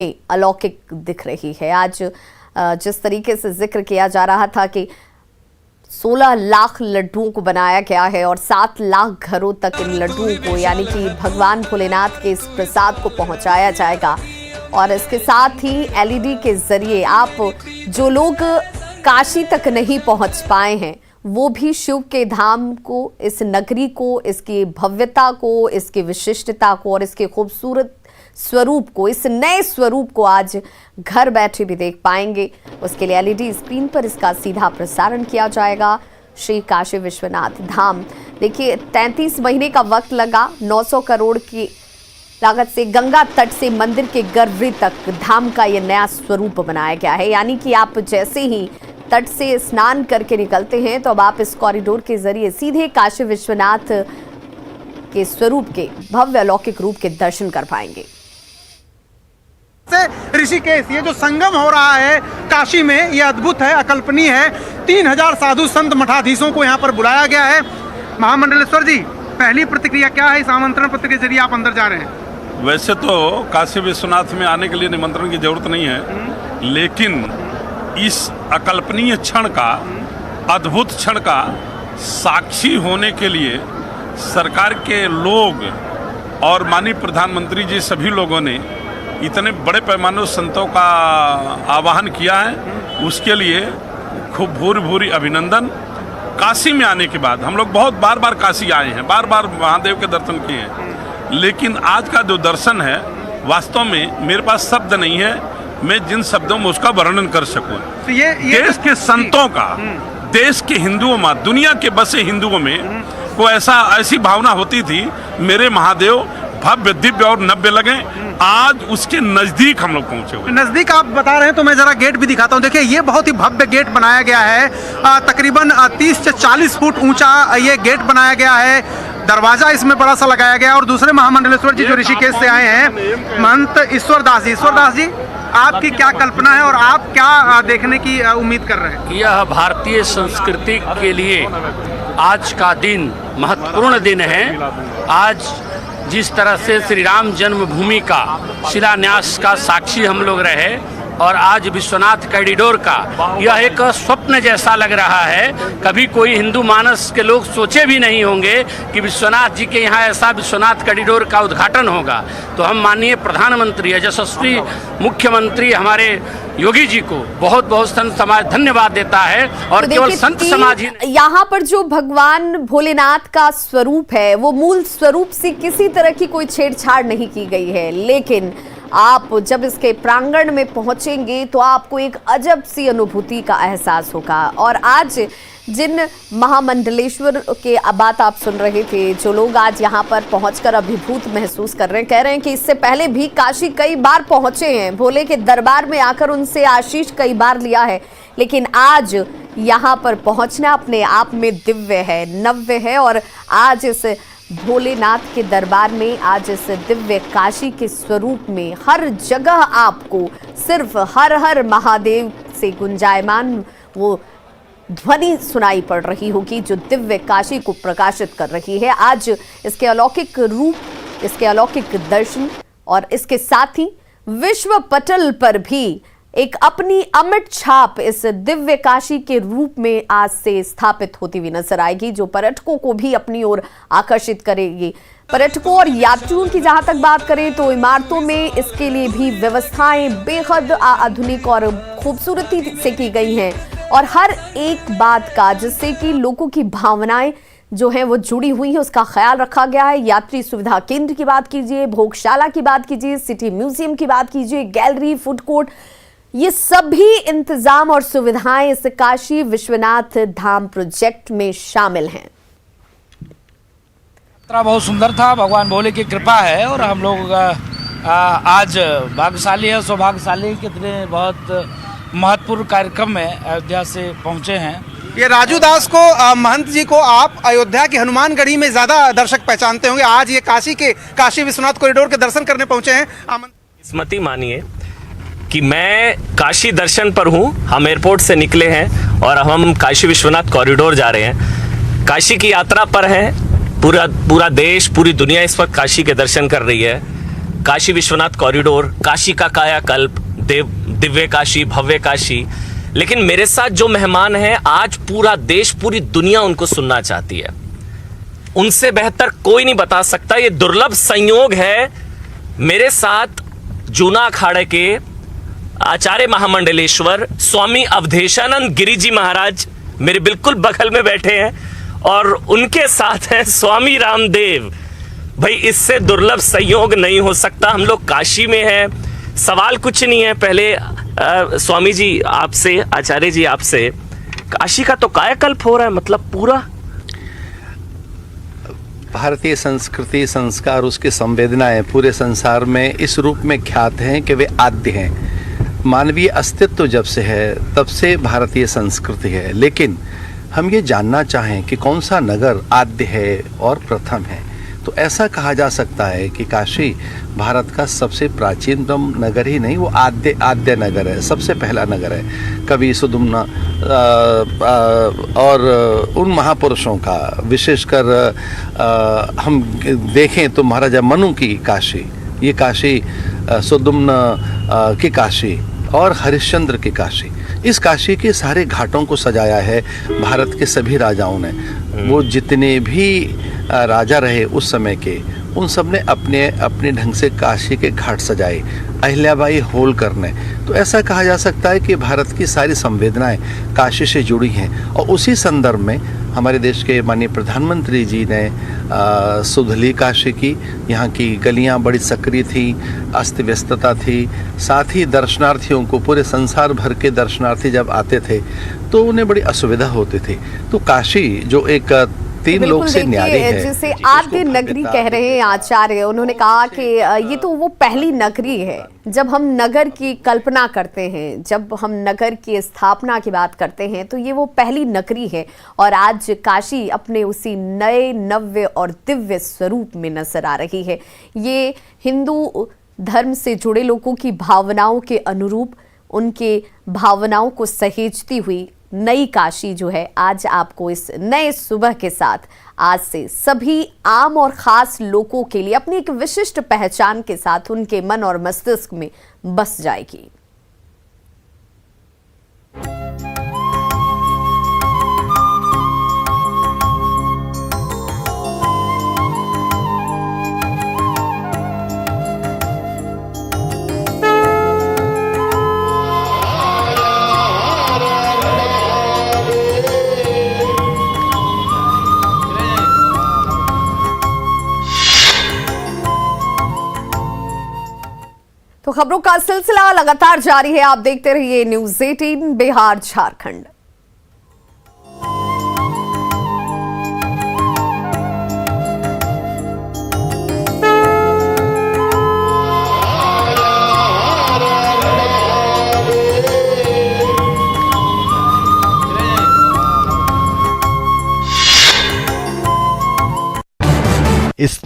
अलौकिक दिख रही है। आज जिस तरीके से जिक्र किया जा रहा था कि 16 लाख लड्डुओं को बनाया गया है और 7 लाख घरों तक इन लड्डुओं को यानी कि भगवान भोलेनाथ के इस प्रसाद को पहुंचाया जाएगा। और इसके साथ ही एलईडी के जरिए आप जो लोग काशी तक नहीं पहुंच पाए हैं वो भी शिव के धाम को, इस नगरी को, इसकी भव्यता को, इसकी विशिष्टता को और इसके खूबसूरत स्वरूप को, इस नए स्वरूप को आज घर बैठे भी देख पाएंगे। उसके लिए एलईडी स्क्रीन पर इसका सीधा प्रसारण किया जाएगा। श्री काशी विश्वनाथ धाम, देखिए 33 महीने का वक्त लगा। 900 करोड़ की लागत से गंगा तट से मंदिर के गर्भगृह तक धाम का यह नया स्वरूप बनाया गया है। यानी कि आप जैसे ही तट से स्नान करके निकलते हैं तो अब आप इस कॉरिडोर के जरिए सीधे काशी विश्वनाथ के स्वरूप के भव्य अलौकिक रूप के दर्शन कर पाएंगे। ऋषिकेश, ये जो संगम हो रहा है काशी में, ये अद्भुत है, अकल्पनीय है। 3000 साधु संत मठाधीशों को यहाँ पर बुलाया गया है। महामंडलेश्वर जी, पहली प्रतिक्रिया क्या है? इस आमंत्रण पत्र के जरिए आप अंदर जा रहे हैं। वैसे तो काशी विश्वनाथ में आने के लिए निमंत्रण की जरूरत नहीं है, लेकिन इस अकल्पनीय क्षण का, अद्भुत क्षण का साक्षी होने के लिए सरकार के लोग और माननीय प्रधानमंत्री जी सभी लोगों ने इतने बड़े पैमाने संतों का आवाहन किया है, उसके लिए खूब भूरि भूरि अभिनंदन। काशी में आने के बाद हम लोग बहुत बार बार काशी आए हैं, बार बार महादेव के दर्शन किए हैं, लेकिन आज का जो दर्शन है वास्तव में मेरे पास शब्द नहीं है मैं जिन शब्दों में उसका वर्णन कर सकूं। तो ये देश के संतों का, देश के हिंदुओं में, दुनिया के बसे हिंदुओं में को ऐसी भावना होती थी मेरे महादेव भव्य, दिव्य और नव्य लगे। आज उसके नजदीक हम लोग पहुंचे हुए। नजदीक आप बता रहे हैं तो मैं जरा गेट भी दिखाता हूं। देखिए, ये बहुत ही भव्य गेट बनाया गया है। तकरीबन 30 से 40 फुट ऊंचा ये गेट बनाया गया है। दरवाजा इसमें बड़ा सा लगाया गया है। और दूसरे महामंडलेश्वर जी जो ऋषिकेश से आए हैं, महंत ईश्वरदास जी, आपकी क्या कल्पना है और आप क्या देखने की उम्मीद कर रहे हैं? यह भारतीय संस्कृति के लिए आज का दिन महत्वपूर्ण दिन है। आज जिस तरह से श्री राम जन्मभूमि का शिलान्यास का साक्षी हम लोग रहे और आज विश्वनाथ कॉरिडोर का यह एक स्वप्न जैसा लग रहा है। कभी कोई हिंदू मानस के लोग सोचे भी नहीं होंगे कि विश्वनाथ जी के यहाँ ऐसा विश्वनाथ कॉरिडोर का उद्घाटन होगा। तो हम माननीय प्रधानमंत्री, यशस्वी मुख्यमंत्री हमारे योगी जी को बहुत बहुत संत समाज धन्यवाद देता है। और तो केवल संत समाज ही यहाँ पर जो भगवान भोलेनाथ का स्वरूप है वो मूल स्वरूप से किसी तरह की कोई छेड़छाड़ नहीं की गई है, लेकिन आप जब इसके प्रांगण में पहुंचेंगे तो आपको एक अजब सी अनुभूति का एहसास होगा। और आज जिन महामंडलेश्वर के बात आप सुन रहे थे, जो लोग आज यहाँ पर पहुंचकर अभिभूत महसूस कर रहे हैं, कह रहे हैं कि इससे पहले भी काशी कई बार पहुंचे हैं, भोले के दरबार में आकर उनसे आशीष कई बार लिया है, लेकिन आज यहाँ पर पहुंचना अपने आप में दिव्य है, नव्य है। और आज इस भोलेनाथ के दरबार में, आज इस दिव्य काशी के स्वरूप में हर जगह आपको सिर्फ हर हर महादेव से गुंजायमान वो ध्वनि सुनाई पड़ रही होगी जो दिव्य काशी को प्रकाशित कर रही है। आज इसके अलौकिक रूप, इसके अलौकिक दर्शन और इसके साथ ही विश्व पटल पर भी एक अपनी अमिट छाप इस दिव्य काशी के रूप में आज से स्थापित होती हुई नजर आएगी, जो पर्यटकों को भी अपनी ओर आकर्षित करेगी। पर्यटकों और यात्रियों की जहां तक बात करें तो इमारतों में इसके लिए भी व्यवस्थाएं बेहद आधुनिक और खूबसूरती से की गई हैं और हर एक बात का जिससे कि लोगों की भावनाएं जो है वो जुड़ी हुई है उसका ख्याल रखा गया है। यात्री सुविधा केंद्र की बात कीजिए, भोगशाला की बात कीजिए, सिटी म्यूजियम की बात कीजिए, गैलरी, फूड कोर्ट, ये सभी इंतजाम और सुविधाएं इस काशी विश्वनाथ धाम प्रोजेक्ट में शामिल हैं। यात्रा बहुत सुंदर था, भगवान भोले की कृपा है और हम लोग आज भाग्यशाली है, सौभाग्यशाली कितने बहुत महत्वपूर्ण कार्यक्रम में अयोध्या से पहुंचे हैं। ये राजू दास को, महंत जी को आप अयोध्या की हनुमानगढ़ी में ज्यादा दर्शक पहचानते होंगे। आज ये काशी विश्वनाथ कॉरिडोर के दर्शन करने पहुंचे हैं। किस्मती मानिए कि मैं काशी दर्शन पर हूँ। हम एयरपोर्ट से निकले हैं और हम काशी विश्वनाथ कॉरिडोर जा रहे हैं। काशी की यात्रा पर हैं। पूरा देश, पूरी दुनिया इस वक्त काशी के दर्शन कर रही है। काशी विश्वनाथ कॉरिडोर, काशी का कायाकल्प, दिव्य काशी, भव्य काशी, लेकिन मेरे साथ जो मेहमान हैं, आज पूरा देश, पूरी दुनिया उनको सुनना चाहती है। उनसे बेहतर कोई नहीं बता सकता। ये दुर्लभ संयोग है, मेरे साथ जूना अखाड़े के आचार्य महामंडलेश्वर स्वामी अवधेशानंद गिरी जी महाराज मेरे बिल्कुल बगल में बैठे हैं, और उनके साथ हैं स्वामी रामदेव। भाई, इससे दुर्लभ संयोग नहीं हो सकता। हम लोग काशी में हैं। सवाल कुछ नहीं है, पहले स्वामी जी आपसे, आचार्य जी आपसे, काशी का तो कायाकल्प हो रहा है, मतलब पूरा भारतीय संस्कृति, संस्कार, उसकी संवेदनाएं पूरे संसार में इस रूप में ख्यात हैं कि वे आद्य हैं। मानवीय अस्तित्व जब से है तब से भारतीय संस्कृति है, लेकिन हम ये जानना चाहें कि कौन सा नगर आद्य है और प्रथम है, तो ऐसा कहा जा सकता है कि काशी भारत का सबसे प्राचीनतम नगर ही नहीं, वो आद्य नगर है, सबसे पहला नगर है। कवि सुदुम्ना और उन महापुरुषों का, विशेषकर हम देखें तो महाराजा मनु की काशी, ये काशी सुदुम्ना की काशी और हरिश्चंद्र की काशी, इस काशी के सारे घाटों को सजाया है भारत के सभी राजाओं ने। वो जितने भी राजा रहे उस समय के, उन सब ने अपने अपने ढंग से काशी के घाट सजाए। अहिल्याबाई होलकर ने, तो ऐसा कहा जा सकता है कि भारत की सारी संवेदनाएं काशी से जुड़ी हैं। और उसी संदर्भ में हमारे देश के माननीय प्रधानमंत्री जी ने सुधली काशी की, यहाँ की गलियाँ बड़ी सक्रिय थी, अस्त व्यस्तता थी, साथ ही दर्शनार्थियों को, पूरे संसार भर के दर्शनार्थी जब आते थे तो उन्हें बड़ी असुविधा होती थी। तो काशी जो एक तीन लोग से न्यारी है, जिसे आद्य नगरी कह रहे हैं आचार्य, उन्होंने कहा कि ये तो वो पहली नगरी है। जब हम नगर की कल्पना करते हैं, जब हम नगर की स्थापना की बात करते हैं, तो ये वो पहली नगरी है। और आज काशी अपने उसी नए, नव्य और दिव्य स्वरूप में नजर आ रही है। ये हिंदू धर्म से जुड़े लोगों की भावनाओं के अनुरूप, उनके भावनाओं को सहेजती हुई नई काशी जो है, आज आपको इस नए सुबह के साथ आज से सभी आम और खास लोगों के लिए अपनी एक विशिष्ट पहचान के साथ उनके मन और मस्तिष्क में बस जाएगी। तो खबरों का सिलसिला लगातार जारी है। आप देखते रहिए न्यूज़ 18 बिहार झारखंड। इस